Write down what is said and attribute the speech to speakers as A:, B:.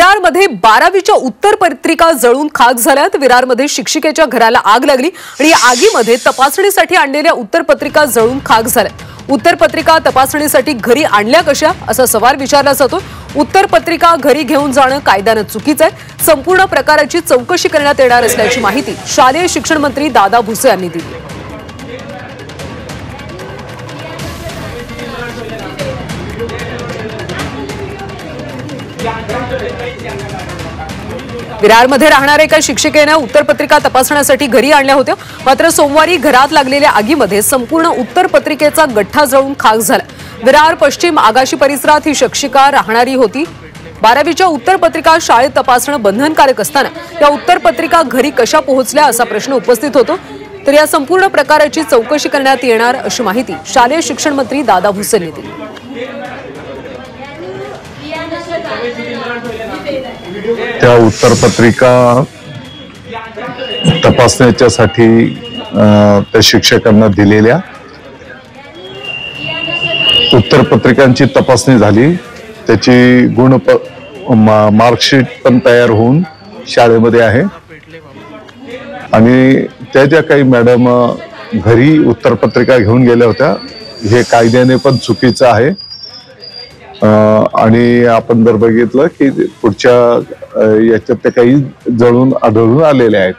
A: विरारमध्ये 12वीच्या उत्तर पत्रिका जळून खाक झाल्यात। विरारमध्ये शिक्षिकेच्या घराला आग लागली आणि या आगीमध्ये तपासणीसाठी आणलेल्या उत्तर पत्रिका जळून खाक झाल्या। उत्तर पत्रिका तपासणीसाठी घरी आणल्या कशा असा सवाल विचारला जातो। उत्तर पत्रिका घरी घेऊन जाणं कायद्याने चुकीचं आहे। संपूर्ण प्रकाराची चौकशी करण्यात येणार असल्याची माहिती शालेय शिक्षण मंत्री दादा भुसे यांनी दिली। विरारमध्ये राहणाऱ्या एका शिक्षिकेने उत्तर पत्रिका तपासण्यासाठी घरी आणल्या होत्या, मात्र सोमवारी घरात लागलेल्या आगीमध्ये संपूर्ण उत्तर पत्रिकेचा गठ्ठा जळून खाक झाला। विरार पश्चिम आगाशी परिसरात ही शिक्षिका राहणारी होती। 12वीच्या उत्तर पत्रिका शाळेत तपासणं बंधनकारक असताना या उत्तर पत्रिका घरी कशा पोहोचल्या असा प्रश्न उपस्थित होतो। तर या संपूर्ण प्रकाराची चौकशी करण्यात येणार अशी माहिती शालेय शिक्षण मंत्री दादा भुसे यांनी दिली।
B: त्या उत्तर पत्रिका तपासण्यासाठी त्या शिक्षकांना दिलेल्या उत्तर पत्रिकांची तपासणी झाली। त्याची मार्कशीट पण तयार होऊन शाळेमध्ये आहे आणि त्या ज्या काही मॅडम घरी उत्तर पत्रिका घेऊन गेल्या होत्या हे कायद्याने पण चुकीचं आहे। आणि आपण जर बघितलं की पुढच्या याच्यात ते काही जळून आढळून आलेले आहेत।